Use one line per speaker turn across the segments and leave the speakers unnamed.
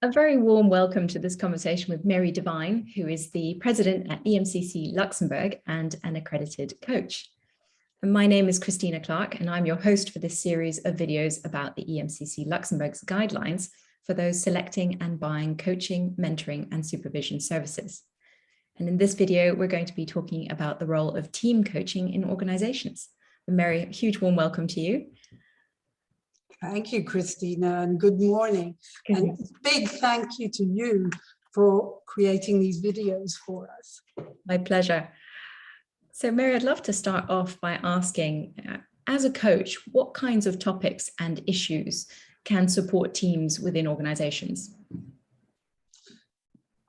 A very warm welcome to this conversation with Mary Devine, who is the president at EMCC Luxembourg and an accredited coach. And my name is Christina Clark, and I'm your host for this series of videos about the EMCC Luxembourg's guidelines for those selecting and buying coaching, mentoring, and supervision services. And in this video, we're going to be talking about the role of team coaching in organizations. And Mary, a huge warm welcome to you.
Thank you, Christina, and good morning. And big thank you to you for creating these videos for us.
My pleasure. So Mary, I'd love to start off by asking, as a coach, what kinds of topics and issues can support teams within organizations?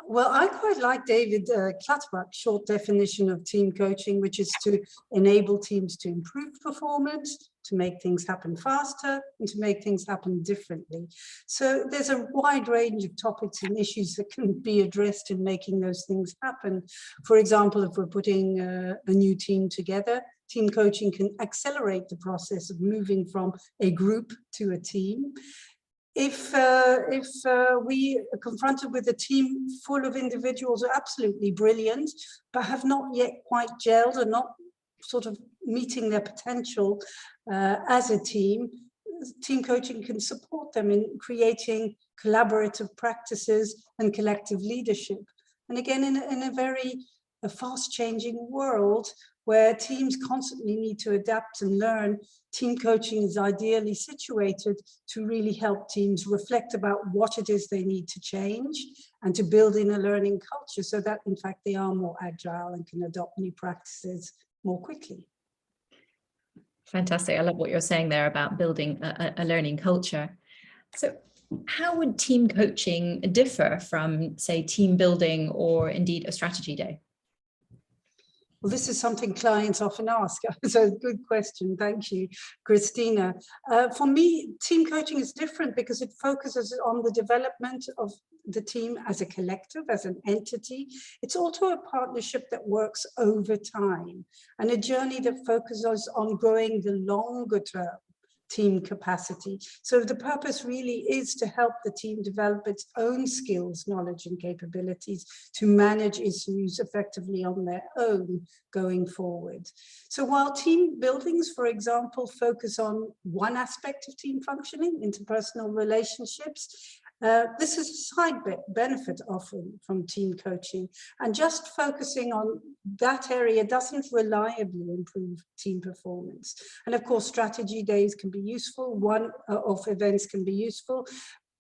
Well, I quite like David Klattbach's short definition of team coaching, which is to enable teams to improve performance, to make things happen faster, and to make things happen differently. So there's a wide range of topics and issues that can be addressed in making those things happen. For example, if we're putting a new team together, team coaching can accelerate the process of moving from a group to a team. If we are confronted with a team full of individuals who are absolutely brilliant, but have not yet quite gelled and not sort of meeting their potential as a team, team coaching can support them in creating collaborative practices and collective leadership. And again, in a very fast-changing world where teams constantly need to adapt and learn, team coaching is ideally situated to really help teams reflect about what it is they need to change and to build in a learning culture so that, in fact, they are more agile and can adopt new practices more quickly.
Fantastic. I love what you're saying there about building a learning culture. So how would team coaching differ from, say, team building or indeed a strategy day?
Well, this is something clients often ask, so good question. Thank you, Christina. For me, team coaching is different because it focuses on the development of the team as a collective, as an entity. It's also a partnership that works over time and a journey that focuses on growing the longer term team capacity. So the purpose really is to help the team develop its own skills, knowledge, and capabilities to manage issues effectively on their own going forward. So while team buildings, for example, focus on one aspect of team functioning, interpersonal relationships, this is a side benefit often from team coaching, and just focusing on that area doesn't reliably improve team performance. And of course, strategy days can be useful, one-off events can be useful,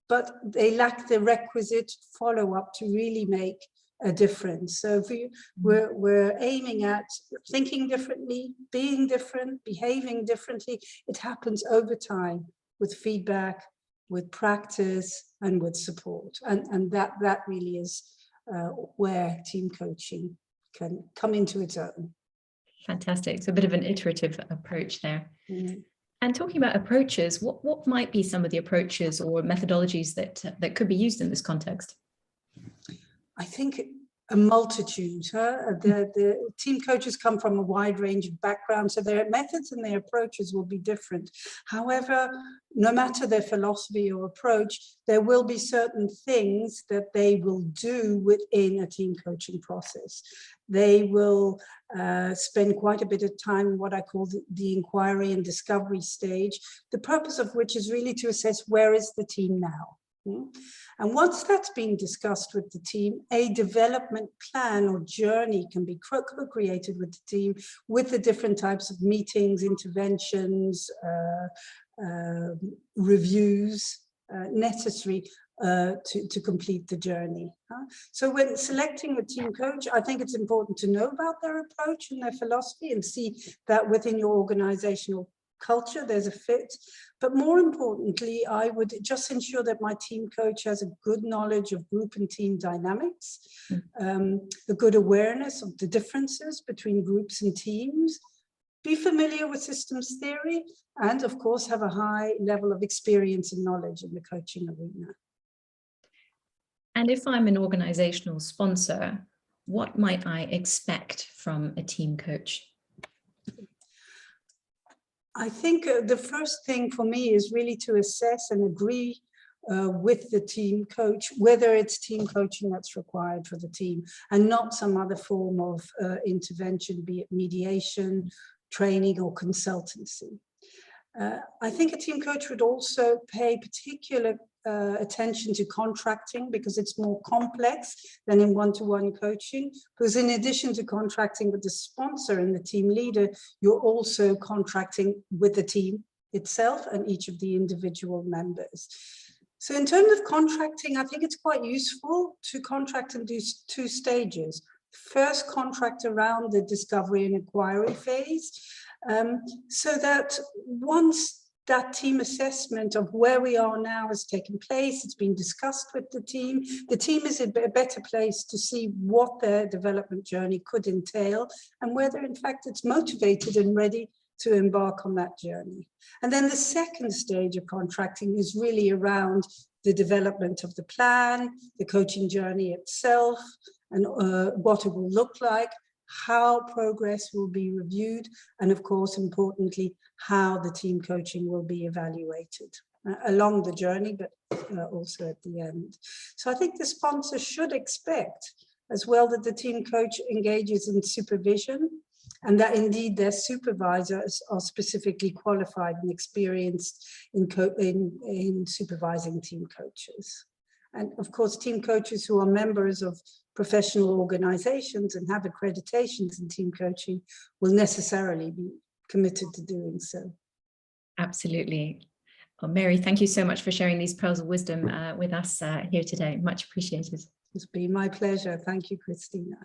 but they lack the requisite follow-up to really make a difference. So if we're aiming at thinking differently, being different, behaving differently, it happens over time with feedback, with practice, and with support. And that really is where team coaching can come into its own.
Fantastic. So a bit of an iterative approach there. Mm-hmm. And talking about approaches, what might be some of the approaches or methodologies that could be used in this context?
I think a multitude. The team coaches come from a wide range of backgrounds, so their methods and their approaches will be different. However, no matter their philosophy or approach, there will be certain things that they will do within a team coaching process. They will spend quite a bit of time in what I call the inquiry and discovery stage, the purpose of which is really to assess where is the team now. And once that's been discussed with the team, a development plan or journey can be co-created with the team with the different types of meetings, interventions, reviews necessary to complete the journey. So when selecting a team coach, I think it's important to know about their approach and their philosophy and see that within your organizational culture there's a fit. But more importantly, I would just ensure that my team coach has a good knowledge of group and team dynamics, a good awareness of the differences between groups and teams, be familiar with systems theory, and of course have a high level of experience and knowledge in the coaching arena.
And if I'm an organizational sponsor, what might I expect from a team coach?
I think the first thing for me is really to assess and agree with the team coach, whether it's team coaching that's required for the team and not some other form of intervention, be it mediation, training or consultancy. I think a team coach would also pay particular attention to contracting because it's more complex than in one-to-one coaching. Because in addition to contracting with the sponsor and the team leader, you're also contracting with the team itself and each of the individual members. So in terms of contracting, I think it's quite useful to contract in these two stages. First, contract around the discovery and inquiry phase, so that once that team assessment of where we are now has taken place, it's been discussed with the team is in a better place to see what their development journey could entail and whether in fact it's motivated and ready to embark on that journey. And then the second stage of contracting is really around the development of the plan, the coaching journey itself, and what it will look like, how progress will be reviewed, and of course, importantly, how the team coaching will be evaluated along the journey, but also at the end. So I think the sponsor should expect as well that the team coach engages in supervision and that indeed their supervisors are specifically qualified and experienced in supervising team coaches. And of course, team coaches who are members of professional organizations and have accreditations in team coaching will necessarily be committed to doing so.
Absolutely. Well, Mary, thank you so much for sharing these pearls of wisdom with us here today. Much appreciated.
It's been my pleasure. Thank you, Christina.